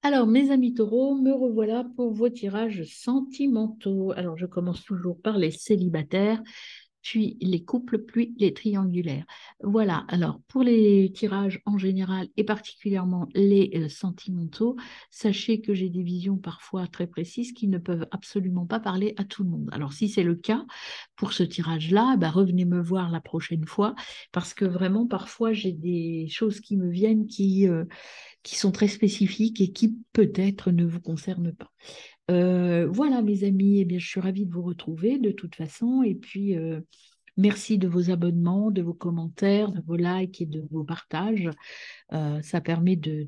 Alors, mes amis taureaux, me revoilà pour vos tirages sentimentaux. Alors, je commence toujours par les célibataires, puis les couples, puis les triangulaires. Voilà, alors pour les tirages en général et particulièrement les sentimentaux, sachez que j'ai des visions parfois très précises qui ne peuvent absolument pas parler à tout le monde. Alors, si c'est le cas pour ce tirage-là, bah, revenez me voir la prochaine fois parce que vraiment, parfois, j'ai des choses qui me viennent qui sont très spécifiques et qui peut-être ne vous concernent pas. Voilà, mes amis, eh bien, je suis ravie de vous retrouver de toute façon. Et puis, merci de vos abonnements, de vos commentaires, de vos likes et de vos partages. Ça permet de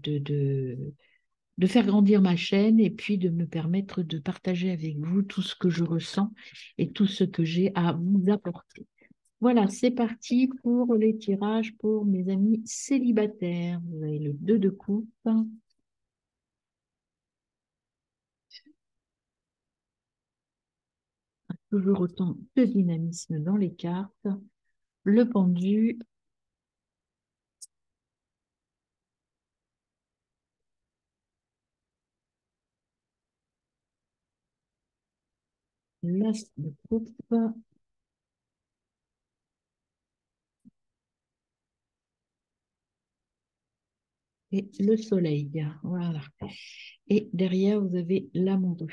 faire grandir ma chaîne et puis de me permettre de partager avec vous tout ce que je ressens et tout ce que j'ai à vous apporter. Voilà, c'est parti pour les tirages pour mes amis célibataires. Vous avez le 2 de coupe. Toujours autant de dynamisme dans les cartes. Le pendu, l'as de coupe et le soleil. Voilà. Et derrière, vous avez l'amoureux.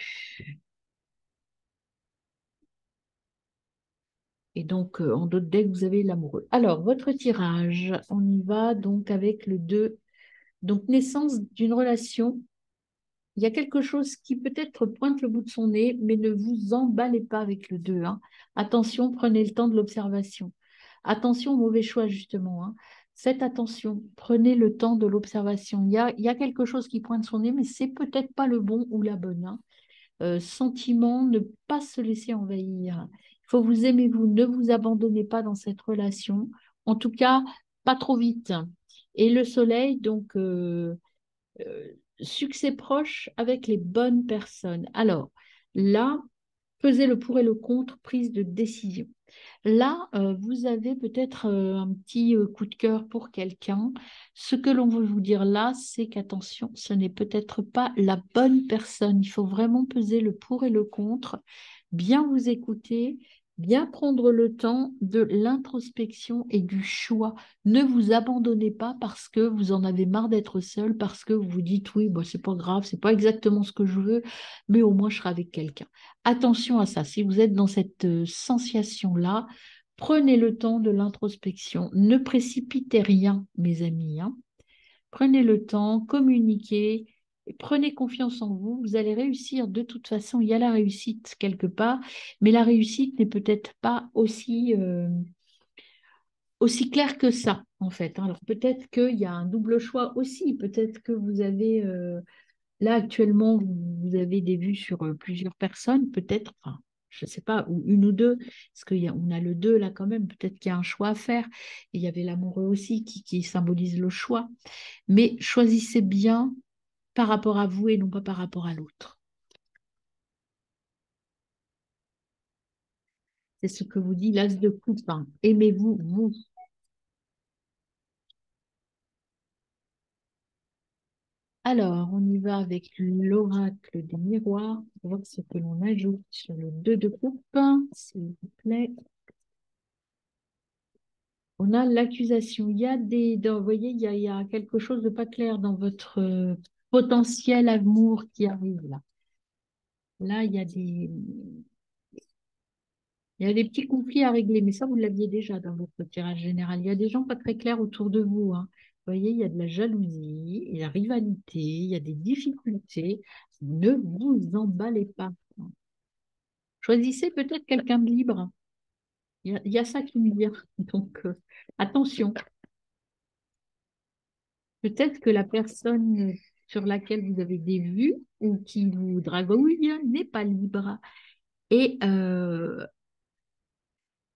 Et donc, en d'autres decks, vous avez l'amoureux. Alors, votre tirage, on y va donc avec le 2. Donc, naissance d'une relation. Il y a quelque chose qui peut-être pointe le bout de son nez, mais ne vous emballez pas avec le 2, hein. Attention, prenez le temps de l'observation. Attention au mauvais choix, justement, hein. Faites attention, prenez le temps de l'observation. Il y a quelque chose qui pointe son nez, mais c'est peut-être pas le bon ou la bonne, hein. Sentiment, ne pas se laisser envahir. Il faut vous aimer, vous, ne vous abandonnez pas dans cette relation. En tout cas, pas trop vite. Et le soleil, donc, succès proche avec les bonnes personnes. Alors, là, pesez le pour et le contre, prise de décision. Là, vous avez peut-être un petit coup de cœur pour quelqu'un. Ce que l'on veut vous dire là, c'est qu'attention, ce n'est peut-être pas la bonne personne. Il faut vraiment peser le pour et le contre, bien vous écouter, bien prendre le temps de l'introspection et du choix. Ne vous abandonnez pas parce que vous en avez marre d'être seul, parce que vous vous dites oui, bah, c'est pas grave, c'est pas exactement ce que je veux, mais au moins je serai avec quelqu'un. Attention à ça. Si vous êtes dans cette sensation-là, prenez le temps de l'introspection. Ne précipitez rien, mes amis, hein. Prenez le temps, communiquez, et prenez confiance en vous. Vous allez réussir. De toute façon, il y a la réussite quelque part, mais la réussite n'est peut-être pas aussi claire que ça, en fait, hein. Alors peut-être qu'il y a un double choix aussi. Peut-être que vous avez là, actuellement, vous avez des vues sur plusieurs personnes, peut-être, enfin, je ne sais pas, ou une ou deux, parce qu'on a le deux là quand même, peut-être qu'il y a un choix à faire. Et il y avait l'amoureux aussi qui symbolise le choix. Mais choisissez bien par rapport à vous et non pas par rapport à l'autre. C'est ce que vous dit l'as de coupe, hein. Aimez-vous, vous. Alors, on y va avec l'oracle des miroirs, pour voir ce que l'on ajoute sur le 2 de coupe, s'il vous plaît. On a l'accusation. Il y a vous voyez, il y a quelque chose de pas clair dans votre potentiel amour qui arrive là. Là, il y a des petits conflits à régler, mais ça, vous l'aviez déjà dans votre tirage général. Il y a des gens pas très clairs autour de vous, hein. Vous voyez, il y a de la jalousie, il y a la rivalité, il y a des difficultés. Ne vous emballez pas. Choisissez peut-être quelqu'un de libre. Il y a ça qui me vient. Donc, attention. Peut-être que la personne sur laquelle vous avez des vues ou qui vous dragouille n'est pas libre. Et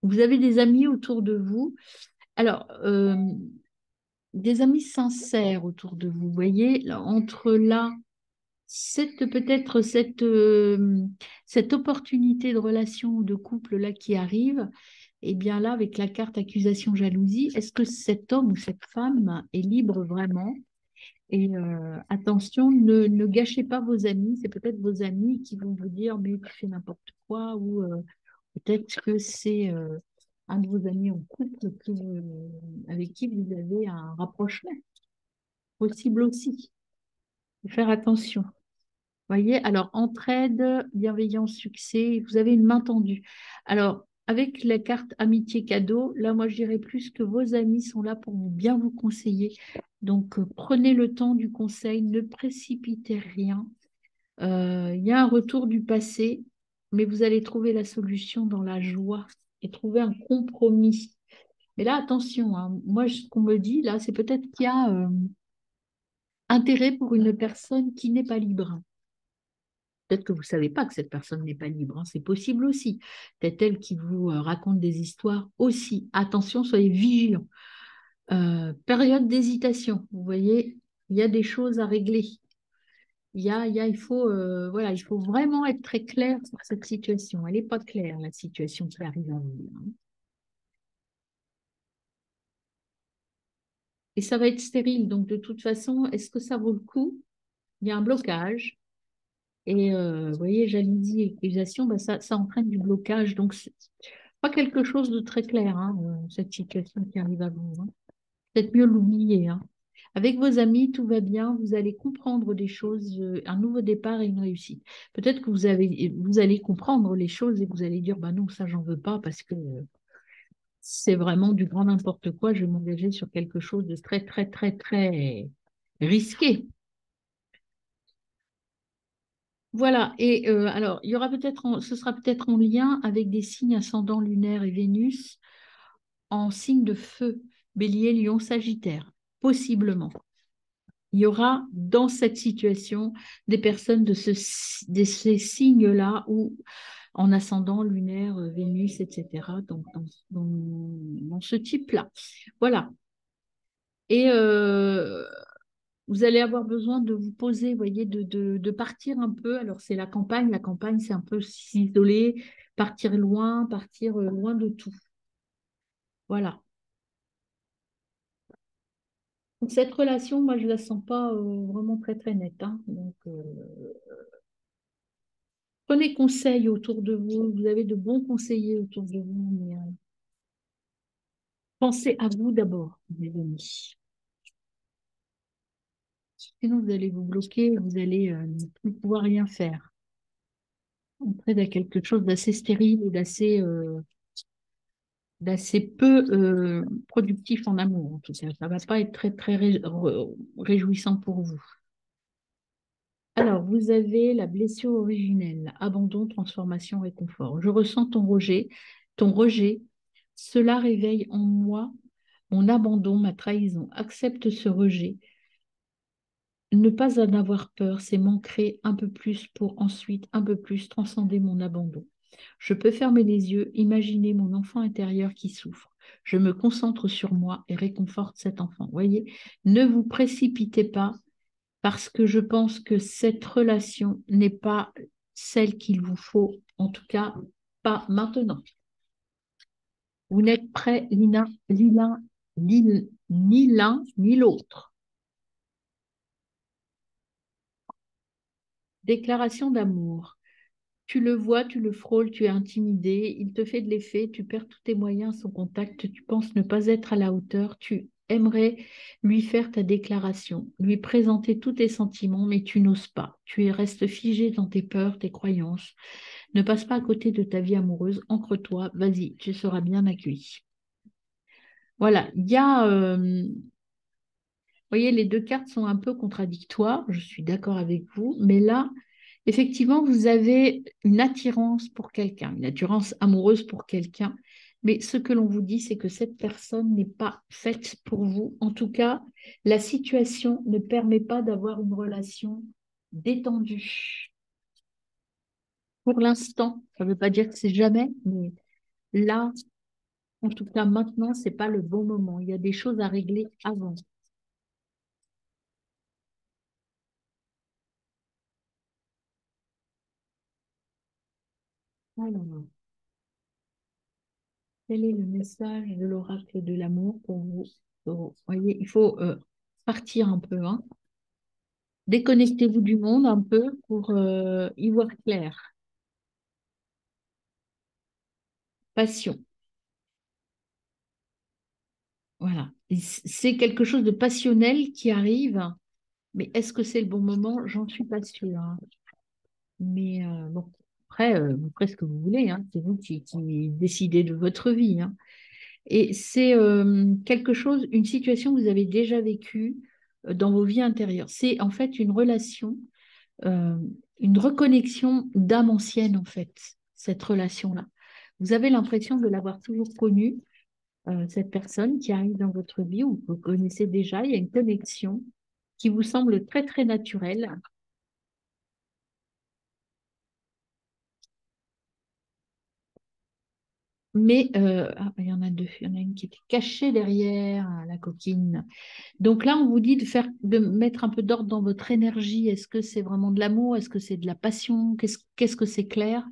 vous avez des amis autour de vous. Alors, des amis sincères autour de vous. Vous voyez, là, entre là, peut-être cette opportunité de relation ou de couple là qui arrive, et bien là, avec la carte accusation jalousie, est-ce que cet homme ou cette femme est libre vraiment? Et attention, ne gâchez pas vos amis. C'est peut-être vos amis qui vont vous dire, mais tu fais n'importe quoi, ou peut-être que c'est un de vos amis en couple avec qui vous avez un rapprochement possible aussi. Faut faire attention. Voyez, alors entraide, bienveillance, succès, vous avez une main tendue. Alors, avec la carte amitié cadeau, là, moi, je dirais plus que vos amis sont là pour bien vous conseiller. Donc, prenez le temps du conseil, ne précipitez rien. Il y a un retour du passé, mais vous allez trouver la solution dans la joie et trouver un compromis. Mais là, attention, hein, moi, ce qu'on me dit, là, c'est peut-être qu'il y a intérêt pour une personne qui n'est pas libre. Peut-être que vous ne savez pas que cette personne n'est pas libre, hein. C'est possible aussi. Peut-être elle qui vous raconte des histoires aussi. Attention, soyez vigilants. Période d'hésitation. Vous voyez, il y a des choses à régler. Voilà, il faut vraiment être très clair sur cette situation. Elle n'est pas claire, la situation qui arrive à vous, hein. Et ça va être stérile. Donc, de toute façon, est-ce que ça vaut le coup? Il y a un blocage. Et vous voyez, jalousie et accusation, bah, ça entraîne du blocage. Donc, c'est pas quelque chose de très clair, hein, cette situation qui arrive à vous, hein. Peut-être mieux l'oublier, hein. Avec vos amis, tout va bien, vous allez comprendre des choses, un nouveau départ et une réussite. Peut-être que vous allez comprendre les choses et vous allez dire, bah non, ça, j'en veux pas parce que c'est vraiment du grand n'importe quoi, je vais m'engager sur quelque chose de très, très, très, très risqué. Voilà, et alors, il y aura ce sera peut-être en lien avec des signes ascendant lunaire et Vénus en signe de feu, Bélier, Lion, Sagittaire, possiblement. Il y aura dans cette situation des personnes de ces signes-là ou en ascendant lunaire, Vénus, etc., dans ce type-là. Voilà. Et vous allez avoir besoin de vous poser, vous voyez, de partir un peu. Alors, c'est la campagne. La campagne, c'est un peu s'isoler, partir loin, partir loin de tout. Voilà. Donc, cette relation, moi, je ne la sens pas vraiment très, très nette, hein. Donc, prenez conseil autour de vous. Vous avez de bons conseillers autour de vous, mais pensez à vous d'abord, mes amis. Sinon, vous allez vous bloquer, vous allez ne plus pouvoir rien faire. On traite à quelque chose d'assez stérile et d'assez peu productif en amour, en tout cas. Ça ne va pas être très, très réjouissant pour vous. Alors, vous avez la blessure originelle, abandon, transformation, réconfort. Je ressens ton rejet, ton rejet. Cela réveille en moi mon abandon, ma trahison. Accepte ce rejet. Ne pas en avoir peur, c'est m'ancrer un peu plus pour ensuite un peu plus transcender mon abandon. Je peux fermer les yeux, imaginer mon enfant intérieur qui souffre. Je me concentre sur moi et réconforte cet enfant. Voyez, ne vous précipitez pas parce que je pense que cette relation n'est pas celle qu'il vous faut, en tout cas pas maintenant. Vous n'êtes prêts ni l'un ni l'autre. Déclaration d'amour. Tu le vois, tu le frôles, tu es intimidé, il te fait de l'effet, tu perds tous tes moyens à son contact, tu penses ne pas être à la hauteur, tu aimerais lui faire ta déclaration, lui présenter tous tes sentiments, mais tu n'oses pas. Restes figé dans tes peurs, tes croyances. Ne passe pas à côté de ta vie amoureuse, ancre-toi, vas-y, tu seras bien accueilli. Voilà, vous voyez, les deux cartes sont un peu contradictoires, je suis d'accord avec vous, mais là, effectivement, vous avez une attirance pour quelqu'un, une attirance amoureuse pour quelqu'un, mais ce que l'on vous dit, c'est que cette personne n'est pas faite pour vous. En tout cas, la situation ne permet pas d'avoir une relation détendue. Pour l'instant, ça ne veut pas dire que c'est jamais, mais là, en tout cas maintenant, c'est pas le bon moment. Il y a des choses à régler avant. Alors, quel est le message de l'oracle de l'amour pour vous? Vous voyez, il faut partir un peu, hein. Déconnectez-vous du monde un peu pour y voir clair. Passion. Voilà. Et c'est quelque chose de passionnel qui arrive, mais est-ce que c'est le bon moment? J'en suis pas sûre, hein. Mais bon, après, vous ferez ce que vous voulez, hein. C'est vous qui décidez de votre vie, hein. Et c'est quelque chose, une situation que vous avez déjà vécue dans vos vies intérieures. C'est en fait une relation, euh, une reconnexion d'âme ancienne, en fait, cette relation-là. Vous avez l'impression de l'avoir toujours connue, cette personne qui arrive dans votre vie, ou que vous connaissez déjà, il y a une connexion qui vous semble très, très naturelle. Mais il y en a deux. Il y en a une qui était cachée derrière la coquine. Donc là, on vous dit de faire, de mettre un peu d'ordre dans votre énergie. Est-ce que c'est vraiment de l'amour? Est-ce que c'est de la passion? Qu'est-ce que c'est clair?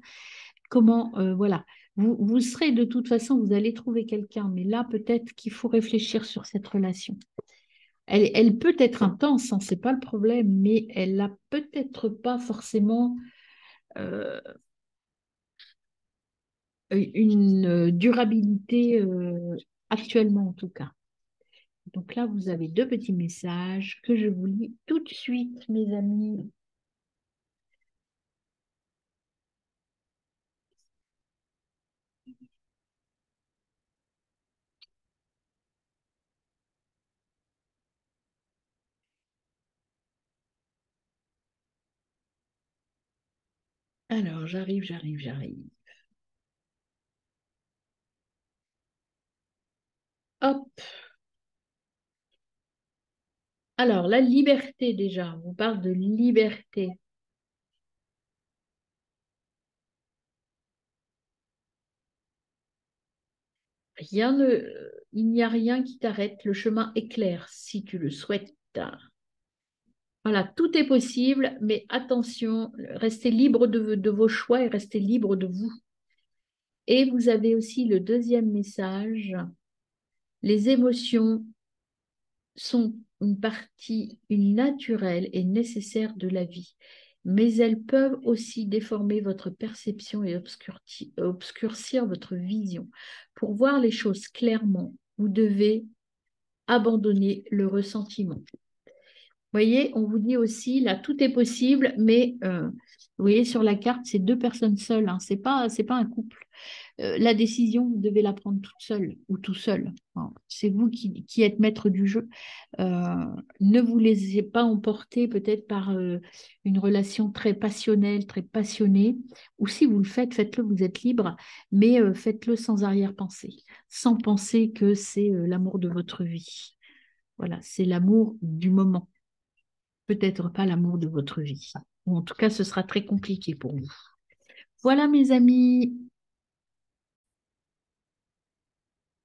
Comment, voilà. Vous serez de toute façon, vous allez trouver quelqu'un, mais là, peut-être qu'il faut réfléchir sur cette relation. Elle peut être intense, hein, c'est pas le problème, mais elle n'a peut-être pas forcément euh, une durabilité actuellement, en tout cas. Donc là, vous avez deux petits messages que je vous lis tout de suite, mes amis. Alors, j'arrive. Hop. Alors, la liberté déjà, on parle de liberté. Il n'y a rien qui t'arrête. Le chemin est clair si tu le souhaites. Voilà, tout est possible, mais attention, restez libre de vos choix et restez libre de vous. Et vous avez aussi le deuxième message. Les émotions sont une partie naturelle et nécessaire de la vie, mais elles peuvent aussi déformer votre perception et obscurcir votre vision. Pour voir les choses clairement, vous devez abandonner le ressentiment. Vous voyez, on vous dit aussi, là, tout est possible, mais vous voyez, sur la carte, c'est deux personnes seules, hein, c'est pas un couple. La décision, vous devez la prendre toute seule ou tout seul. Hein. C'est vous qui êtes maître du jeu. Ne vous laissez pas emporter peut-être par une relation très passionnelle, très passionnée. Ou si vous le faites, faites-le, vous êtes libre, mais faites-le sans arrière-pensée, sans penser que c'est l'amour de votre vie. Voilà, c'est l'amour du moment, peut-être pas l'amour de votre vie. Ou en tout cas, ce sera très compliqué pour vous. Voilà, mes amis.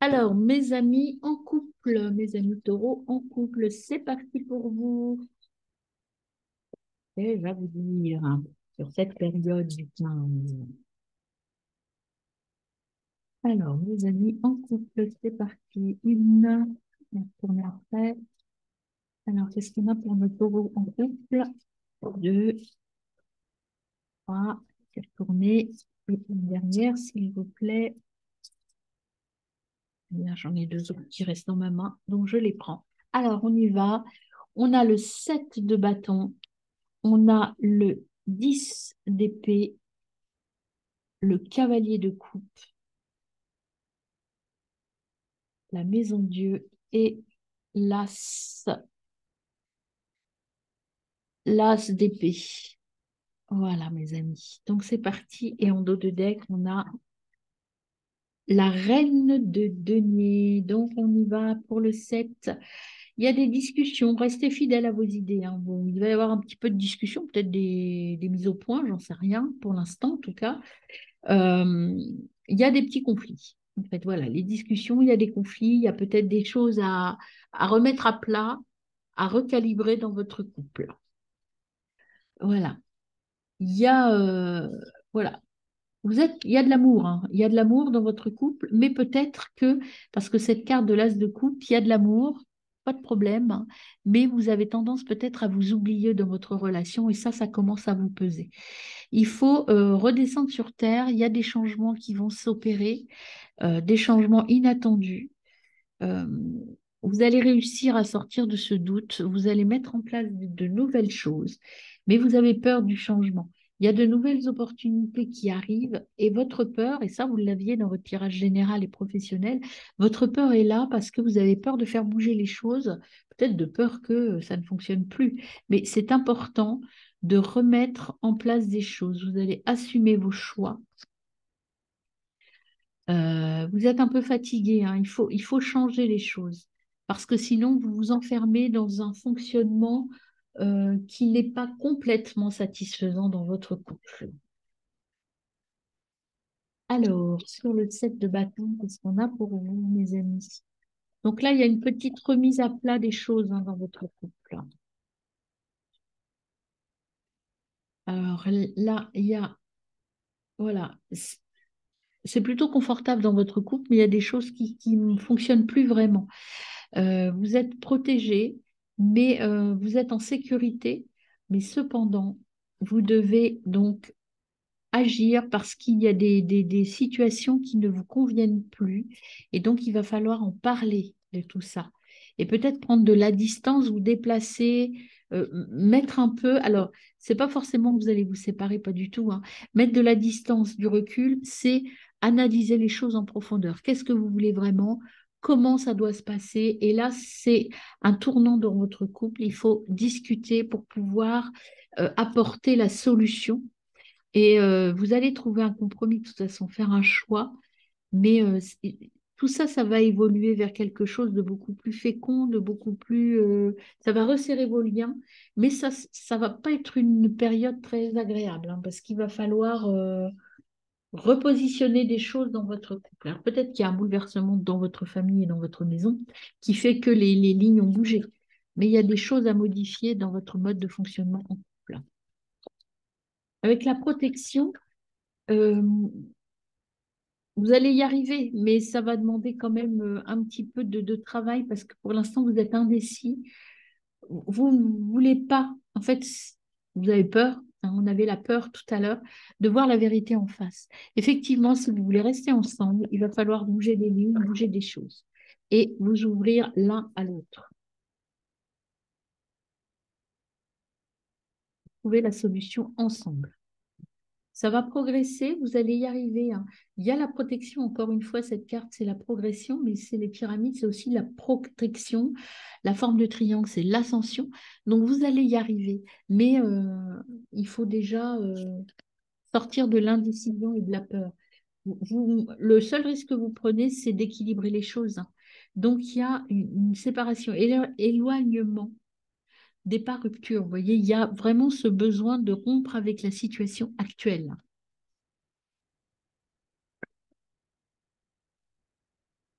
Alors, mes amis en couple, mes amis taureaux en couple, c'est parti pour vous. Et je vais vous dire, hein, sur cette période du 15. Alors, mes amis en couple, c'est parti. Une, on va tourner après. Alors, qu'est-ce qu'il y en a pour nos taureaux en couple? Deux, trois, c'est tourné. Et une dernière, s'il vous plaît. Bien, j'en ai deux autres qui restent dans ma main, donc je les prends. Alors, on y va. On a le 7 de bâton, on a le 10 d'épée, le cavalier de coupe, la maison de Dieu et l'as, l'as d'épée. Voilà, mes amis. Donc, c'est parti. Et en dos de deck, on a la reine de denier. Donc, on y va pour le 7. Il y a des discussions. Restez fidèles à vos idées, hein. Bon, il va y avoir un petit peu de discussion, peut-être des mises au point, j'en sais rien pour l'instant, en tout cas. Euh, il y a des petits conflits. En fait, voilà, les discussions, il y a des conflits, il y a peut-être des choses à remettre à plat, à recalibrer dans votre couple. Voilà. Il y a, voilà. Il y a de l'amour, hein. Il y a de l'amour dans votre couple, mais peut-être que, parce que cette carte de l'as de coupe, il y a de l'amour, pas de problème, hein, mais vous avez tendance peut-être à vous oublier dans votre relation et ça commence à vous peser. Il faut redescendre sur terre, il y a des changements qui vont s'opérer, des changements inattendus. Euh, vous allez réussir à sortir de ce doute, vous allez mettre en place de nouvelles choses, mais vous avez peur du changement. Il y a de nouvelles opportunités qui arrivent et votre peur, et ça vous l'aviez dans votre tirage général et professionnel, votre peur est là parce que vous avez peur de faire bouger les choses, peut-être de peur que ça ne fonctionne plus. Mais c'est important de remettre en place des choses. Vous allez assumer vos choix. Vous êtes un peu fatigué, hein. Il faut changer les choses parce que sinon vous vous enfermez dans un fonctionnement qui n'est pas complètement satisfaisant dans votre couple. Alors, sur le 7 de bâton, qu'est-ce qu'on a pour vous, mes amis? Donc là, il y a une petite remise à plat des choses hein, dans votre couple. Alors là, il y a, voilà, c'est plutôt confortable dans votre couple, mais il y a des choses qui ne fonctionnent plus vraiment. Vous êtes protégé, mais vous êtes en sécurité, mais cependant, vous devez donc agir parce qu'il y a des situations qui ne vous conviennent plus, et donc il va falloir en parler de tout ça. Et peut-être prendre de la distance, vous déplacer, mettre un peu, alors c'est pas forcément que vous allez vous séparer, pas du tout, hein. Mettre de la distance, du recul, c'est analyser les choses en profondeur. Qu'est-ce que vous voulez vraiment? Comment ça doit se passer? Et là, c'est un tournant dans votre couple. Il faut discuter pour pouvoir apporter la solution et vous allez trouver un compromis, de toute façon, faire un choix, mais tout ça, ça va évoluer vers quelque chose de beaucoup plus fécond, de beaucoup plus... ça va resserrer vos liens, mais ça va pas être une période très agréable, hein, parce qu'il va falloir repositionner des choses dans votre couple. Alors peut-être qu'il y a un bouleversement dans votre famille et dans votre maison qui fait que les lignes ont bougé, mais il y a des choses à modifier dans votre mode de fonctionnement en couple. Avec la protection, euh, vous allez y arriver, mais ça va demander quand même un petit peu de travail parce que pour l'instant, vous êtes indécis. Vous ne voulez pas, en fait, vous avez peur, hein, on avait la peur tout à l'heure, de voir la vérité en face. Effectivement, si vous voulez rester ensemble, il va falloir bouger des lignes, bouger des choses et vous ouvrir l'un à l'autre. Trouver la solution ensemble. Ça va progresser, vous allez y arriver, hein. Il y a la protection, encore une fois, cette carte, c'est la progression, mais c'est les pyramides, c'est aussi la protection. La forme de triangle, c'est l'ascension. Donc, vous allez y arriver. Mais il faut déjà sortir de l'indécision et de la peur. Le seul risque que vous prenez, c'est d'équilibrer les choses, hein. Donc, il y a une séparation, éloignement, départ, rupture. Vous voyez, il y a vraiment ce besoin de rompre avec la situation actuelle.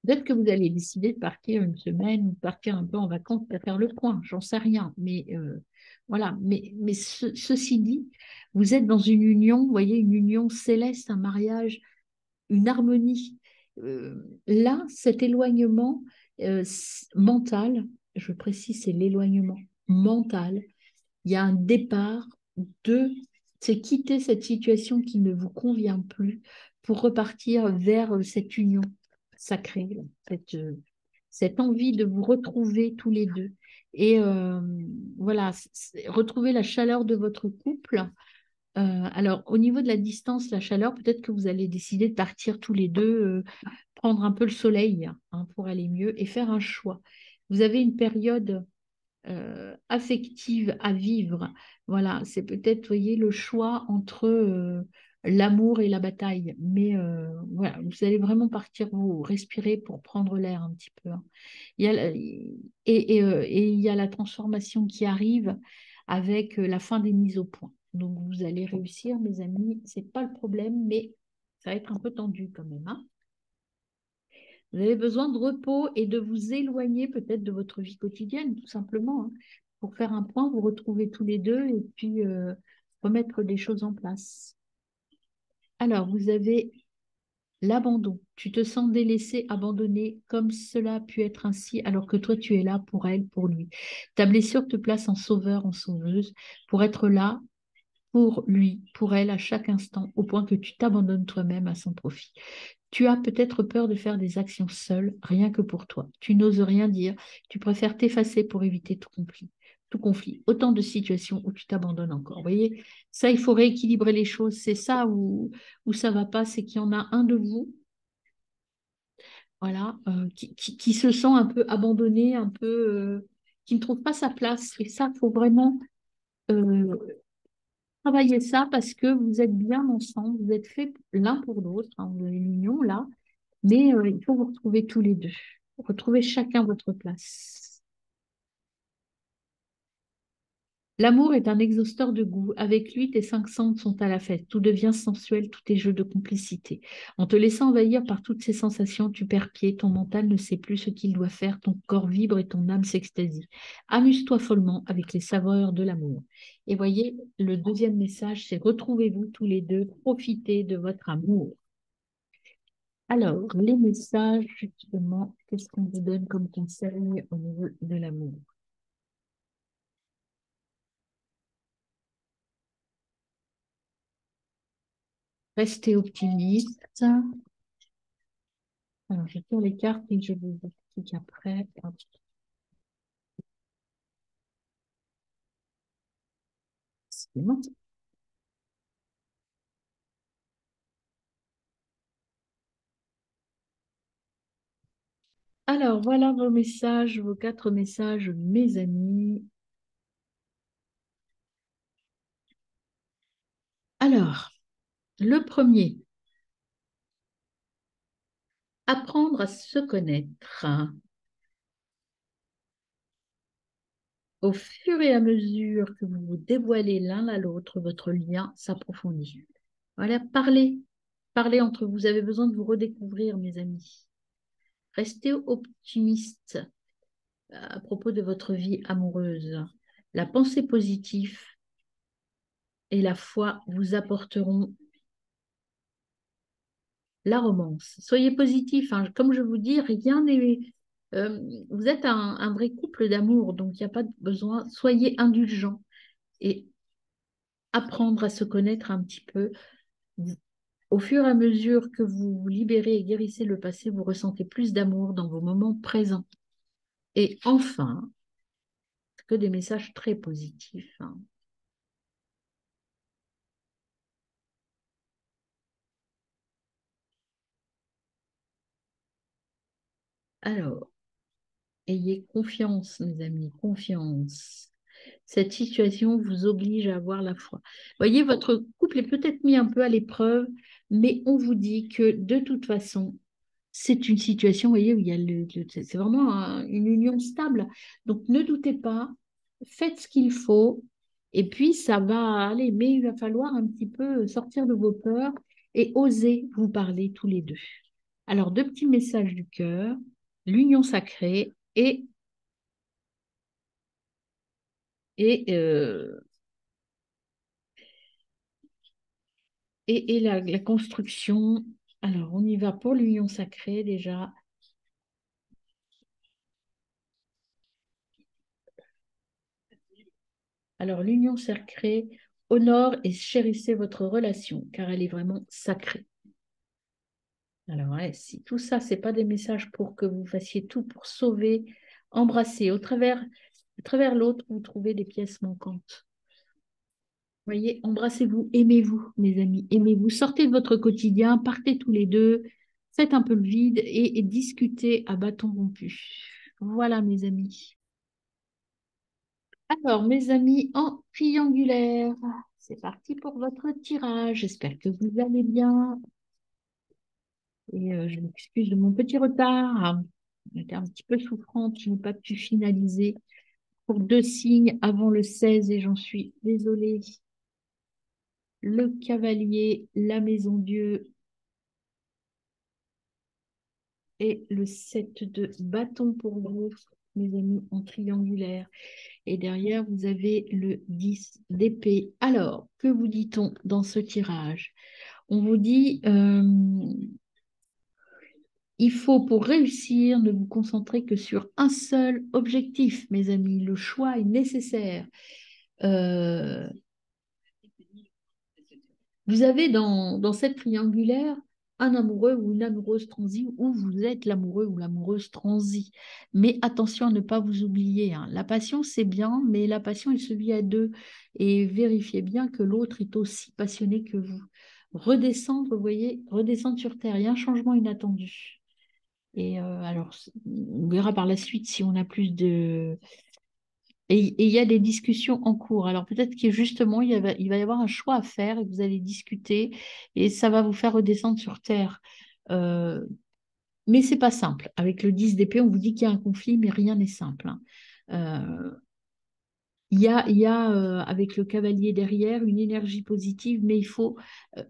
Peut-être que vous allez décider de partir une semaine ou de partir un peu en vacances pour faire le point, j'en sais rien. Mais voilà, mais ceci dit, vous êtes dans une union, vous voyez, une union céleste, un mariage, une harmonie. Là, cet éloignement mental, je précise, c'est l'éloignement mental, il y a un départ de, c'est quitter cette situation qui ne vous convient plus pour repartir vers cette union sacrée, là, cette envie de vous retrouver tous les deux. Et voilà, retrouver la chaleur de votre couple. Alors, au niveau de la distance, la chaleur, peut-être que vous allez décider de partir tous les deux, prendre un peu le soleil hein, pour aller mieux et faire un choix. Vous avez une période affective à vivre. Voilà, c'est peut-être, vous voyez, le choix entre l'amour et la bataille. Mais voilà, vous allez vraiment partir, vous respirer pour prendre l'air un petit peu, hein. Il y a et il y a la transformation qui arrive avec la fin des mises au point. Donc vous allez réussir, mes amis, c'est pas le problème, mais ça va être un peu tendu quand même, hein. Vous avez besoin de repos et de vous éloigner peut-être de votre vie quotidienne, tout simplement, hein, pour faire un point, vous retrouver tous les deux et puis remettre des choses en place. Alors, vous avez L'abandon. Tu te sens délaissé, abandonné, comme cela a pu être ainsi, alors que toi, tu es là pour elle, pour lui. Ta blessure te place en sauveur, en sauveuse, pour être là pour lui, pour elle, à chaque instant, au point que tu t'abandonnes toi-même à son profit. Tu as peut-être peur de faire des actions seul, rien que pour toi. Tu n'oses rien dire, tu préfères t'effacer pour éviter tout conflit. Tout conflit, autant de situations où tu t'abandonnes encore. Vous voyez, ça, il faut rééquilibrer les choses. C'est ça où ça va pas, c'est qu'il y en a un de vous, voilà, qui se sent un peu abandonné, un peu, qui ne trouve pas sa place. Et ça, il faut vraiment euh, travailler ça parce que vous êtes bien ensemble, vous êtes faits l'un pour l'autre, hein, vous avez l'union là, mais il faut vous retrouver tous les deux, retrouver chacun votre place. L'amour est un exhausteur de goût. Avec lui, tes cinq sens sont à la fête. Tout devient sensuel, tout est jeu de complicité. En te laissant envahir par toutes ces sensations, tu perds pied, ton mental ne sait plus ce qu'il doit faire, ton corps vibre et ton âme s'extasie. Amuse-toi follement avec les saveurs de l'amour. Et voyez, le deuxième message, c'est retrouvez-vous tous les deux, profitez de votre amour. Alors, les messages, justement, qu'est-ce qu'on vous donne comme conseil au niveau de l'amour? Restez optimiste. Alors, je tire les cartes et je vous explique après. C'est bon. Alors, voilà vos messages, vos quatre messages, mes amis. Alors, le premier, apprendre à se connaître. Au fur et à mesure que vous vous dévoilez l'un à l'autre, votre lien s'approfondit. Voilà, parlez, parlez entre vous. Vous avez besoin de vous redécouvrir, mes amis. Restez optimiste à propos de votre vie amoureuse. La pensée positive et la foi vous apporteront la romance. Soyez positif, hein. Comme je vous dis, rien n'est... vous êtes un vrai couple d'amour, donc il n'y a pas de besoin. Soyez indulgents et apprendre à se connaître un petit peu. Au fur et à mesure que vous vous libérez et guérissez le passé, vous ressentez plus d'amour dans vos moments présents. Et enfin, que des messages très positifs, hein. Alors, ayez confiance, mes amis, confiance. Cette situation vous oblige à avoir la foi. Voyez, votre couple est peut-être mis un peu à l'épreuve, mais on vous dit que de toute façon, c'est une situation, vous voyez, où il y a c'est vraiment une union stable. Donc ne doutez pas, faites ce qu'il faut, et puis ça va aller. Mais il va falloir un petit peu sortir de vos peurs et oser vous parler tous les deux. Alors, deux petits messages du cœur, l'union sacrée et et la construction. Alors, on y va pour l'union sacrée déjà. Alors, l'union sacrée honore et chérissez votre relation car elle est vraiment sacrée. Alors, ouais, si tout ça, c'est pas des messages pour que vous fassiez tout pour sauver, embrasser. À travers l'autre, vous trouvez des pièces manquantes. Voyez, embrassez-vous, aimez-vous, mes amis, aimez-vous. Sortez de votre quotidien, partez tous les deux, faites un peu le vide et discutez à bâton rompu. Voilà, mes amis. Alors, mes amis en triangulaire, c'est parti pour votre tirage. J'espère que vous allez bien. Et je m'excuse de mon petit retard. J'étais un petit peu souffrante, je n'ai pas pu finaliser pour deux signes avant le 16 et j'en suis désolée. Le cavalier, la maison Dieu et le 7 de bâton pour vous, mes amis, en triangulaire. Et derrière, vous avez le 10 d'épée. Alors, que vous dit-on dans ce tirage? On vous dit Il faut, pour réussir, ne vous concentrer que sur un seul objectif, mes amis. Le choix est nécessaire. Euh, Vous avez dans cette triangulaire un amoureux ou une amoureuse transie, ou vous êtes l'amoureux ou l'amoureuse transie. Mais attention à ne pas vous oublier, hein. La passion, c'est bien, mais la passion, elle se vit à deux. Et vérifiez bien que l'autre est aussi passionné que vous. Redescendre, vous voyez, redescendre sur Terre, il y a un changement inattendu. Et alors, on verra par la suite si on a plus de, et il y a des discussions en cours. Alors peut-être que justement, il va y avoir un choix à faire et vous allez discuter et ça va vous faire redescendre sur Terre. Euh, mais c'est pas simple. Avec le 10 d'épée, on vous dit qu'il y a un conflit, mais rien n'est simple, hein. Euh, il y a avec le cavalier derrière une énergie positive, mais il faut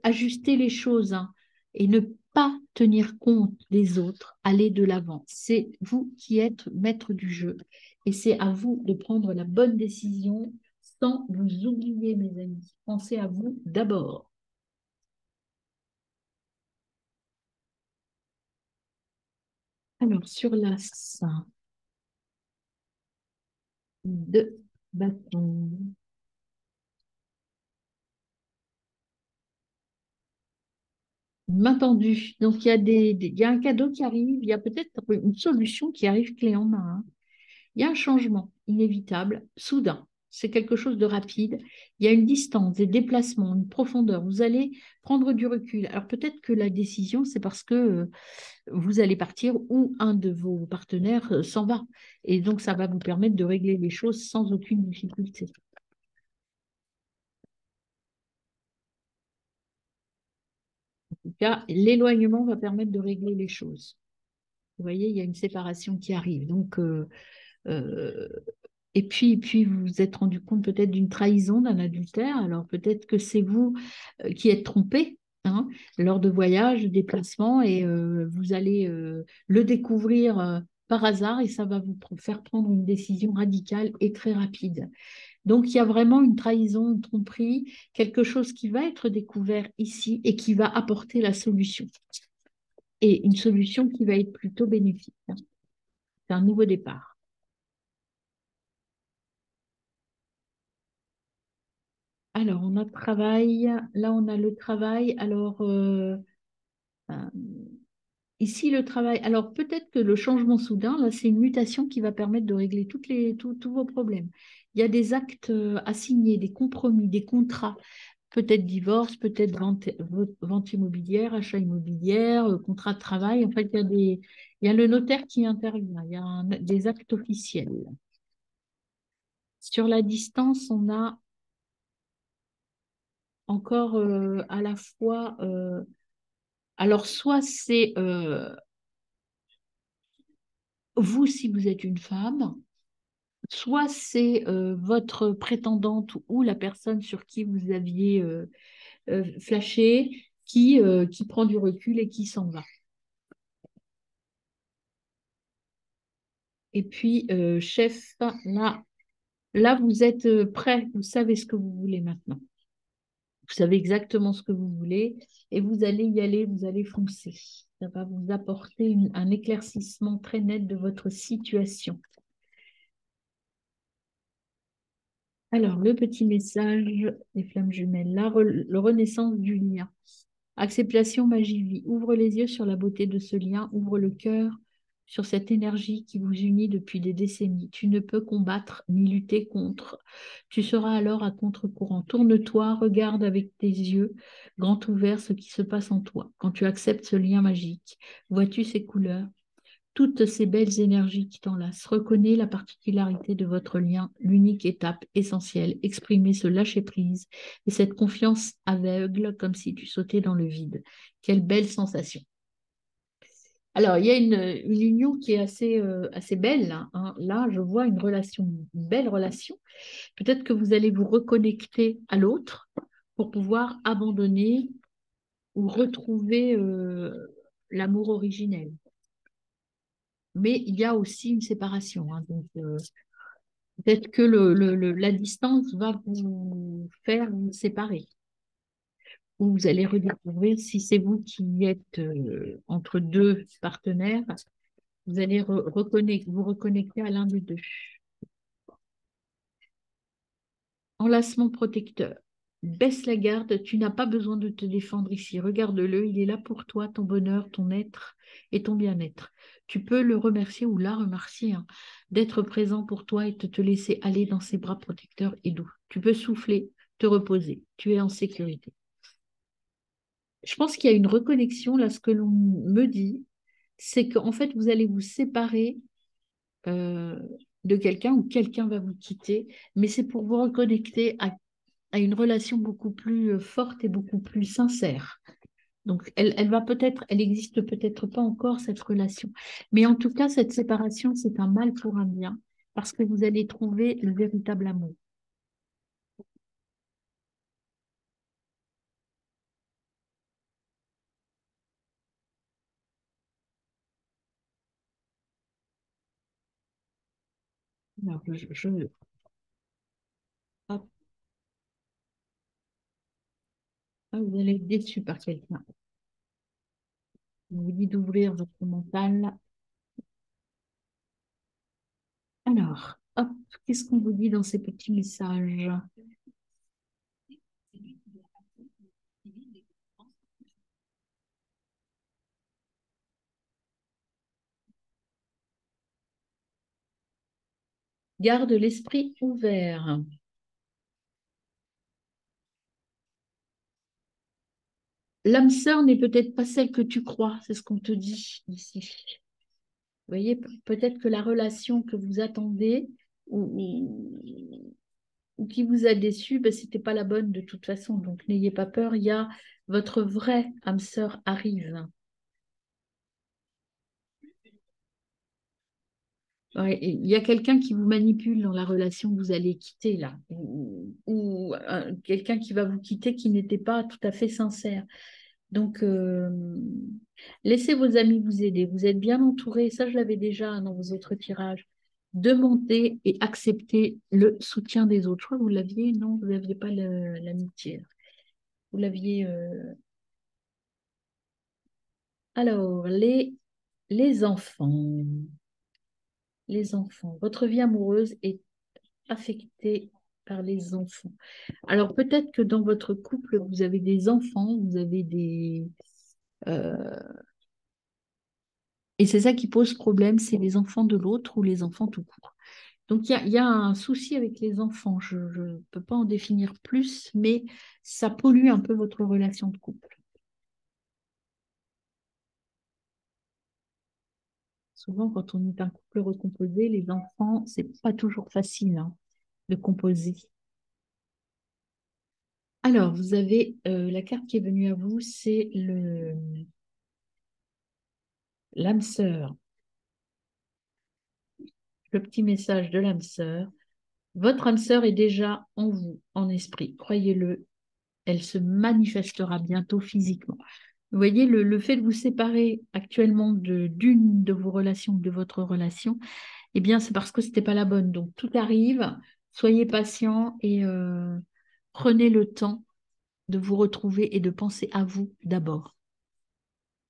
ajuster les choses, hein, et ne pas tenir compte des autres, aller de l'avant. C'est vous qui êtes maître du jeu et c'est à vous de prendre la bonne décision sans vous oublier, mes amis. Pensez à vous d'abord. Alors, sur l'as de bâton, main tendue. Donc, il y a il y a un cadeau qui arrive, il y a peut-être une solution qui arrive clé en main, hein. Il y a un changement inévitable, soudain. C'est quelque chose de rapide. Il y a une distance, des déplacements, une profondeur. Vous allez prendre du recul. Alors peut-être que la décision, c'est parce que vous allez partir ou un de vos partenaires s'en va. Et donc, ça va vous permettre de régler les choses sans aucune difficulté. En tout cas, l'éloignement va permettre de régler les choses. Vous voyez, il y a une séparation qui arrive. Donc, euh, puis vous vous êtes rendu compte peut-être d'une trahison, d'un adultère. Alors peut-être que c'est vous qui êtes trompé, hein, lors de voyages, de déplacements, et vous allez le découvrir par hasard et ça va vous faire prendre une décision radicale et très rapide. Donc il y a vraiment une trahison, une tromperie, quelque chose qui va être découvert ici et qui va apporter la solution. Et une solution qui va être plutôt bénéfique, hein. C'est un nouveau départ. Alors, on a le travail. Là, on a le travail. Alors, euh, ici, le travail. Alors, peut-être que le changement soudain, là, c'est une mutation qui va permettre de régler tous vos problèmes. Il y a des actes à signer, des compromis, des contrats. Peut-être divorce, peut-être vente immobilière, achat immobilière, contrat de travail. En fait, il y a le notaire qui intervient. Il y a des actes officiels. Sur la distance, on a encore à la fois alors, soit c'est vous si vous êtes une femme, soit c'est votre prétendante ou la personne sur qui vous aviez flashé qui prend du recul et qui s'en va. Et puis, chef, là, vous êtes prêt, vous savez ce que vous voulez maintenant. Vous savez exactement ce que vous voulez et vous allez y aller, vous allez foncer. Ça va vous apporter un éclaircissement très net de votre situation. Alors, le petit message des flammes jumelles, la renaissance du lien. Acceptation, magie, vie. Ouvre les yeux sur la beauté de ce lien, ouvre le cœur sur cette énergie qui vous unit depuis des décennies. Tu ne peux combattre ni lutter contre. Tu seras alors à contre-courant. Tourne-toi, regarde avec tes yeux grands ouverts ce qui se passe en toi. Quand tu acceptes ce lien magique, vois-tu ces couleurs? Toutes ces belles énergies qui t'enlacent. Reconnez la particularité de votre lien, l'unique étape essentielle. Exprimez ce lâcher-prise et cette confiance aveugle comme si tu sautais dans le vide. Quelle belle sensation. Alors, il y a une union qui est assez belle, là, hein. Là, je vois une belle relation. Peut-être que vous allez vous reconnecter à l'autre pour pouvoir abandonner ou retrouver l'amour originel. Mais il y a aussi une séparation, hein. Donc, peut-être que la distance va vous faire vous séparer. où vous allez redécouvrir si c'est vous qui êtes entre deux partenaires, vous allez vous reconnecter à l'un des deux. Enlacement protecteur. Baisse la garde, tu n'as pas besoin de te défendre ici. Regarde-le, il est là pour toi, ton bonheur, ton être et ton bien-être. Tu peux le remercier ou la remercier hein, d'être présent pour toi et de te laisser aller dans ses bras protecteurs et doux. Tu peux souffler, te reposer. Tu es en sécurité. Je pense qu'il y a une reconnexion. Là, ce que l'on me dit, c'est qu'en fait, vous allez vous séparer euh, de quelqu'un ou quelqu'un va vous quitter, mais c'est pour vous reconnecter à une relation beaucoup plus forte et beaucoup plus sincère. Donc, elle va peut-être, elle existe peut-être pas encore, cette relation. Mais en tout cas, cette séparation, c'est un mal pour un bien, parce que vous allez trouver le véritable amour. Alors, hop, vous allez être déçu par quelqu'un. On vous dit d'ouvrir votre mental. Alors, hop, qu'est-ce qu'on vous dit dans ces petits messages? Garde l'esprit ouvert. L'âme sœur n'est peut-être pas celle que tu crois, c'est ce qu'on te dit ici. Vous voyez, peut-être que la relation que vous attendez ou qui vous a déçu, ben, ce n'était pas la bonne de toute façon. Donc n'ayez pas peur, il y a votre vraie âme sœur arrive. Ouais, et il y a quelqu'un qui vous manipule dans la relation que vous allez quitter là, ou quelqu'un qui va vous quitter qui n'était pas tout à fait sincère. Donc, laissez vos amis vous aider. Vous êtes bien entouré. Ça, je l'avais déjà dans vos autres tirages. Demandez et acceptez le soutien des autres. Je crois que vous l'aviez, non, vous n'aviez pas l'amitié. Vous l'aviez. Alors, les enfants. Les enfants. Votre vie amoureuse est affectée par les enfants. Alors, peut-être que dans votre couple, vous avez des enfants, vous avez des. euh, Et c'est ça qui pose problème, c'est les enfants de l'autre ou les enfants tout court. Donc il y a un souci avec les enfants, je ne peux pas en définir plus, mais ça pollue un peu votre relation de couple. Souvent, quand on est un couple recomposé, les enfants, c'est pas toujours facile hein, de composer. Alors, vous avez la carte qui est venue à vous, c'est l'âme sœur, le petit message de l'âme sœur. Votre âme sœur est déjà en vous, en esprit, croyez-le, elle se manifestera bientôt physiquement. Vous voyez, le fait de vous séparer actuellement d'une de vos relations, de votre relation, eh bien, c'est parce que ce n'était pas la bonne. Donc, tout arrive, soyez patient et prenez le temps de vous retrouver et de penser à vous d'abord.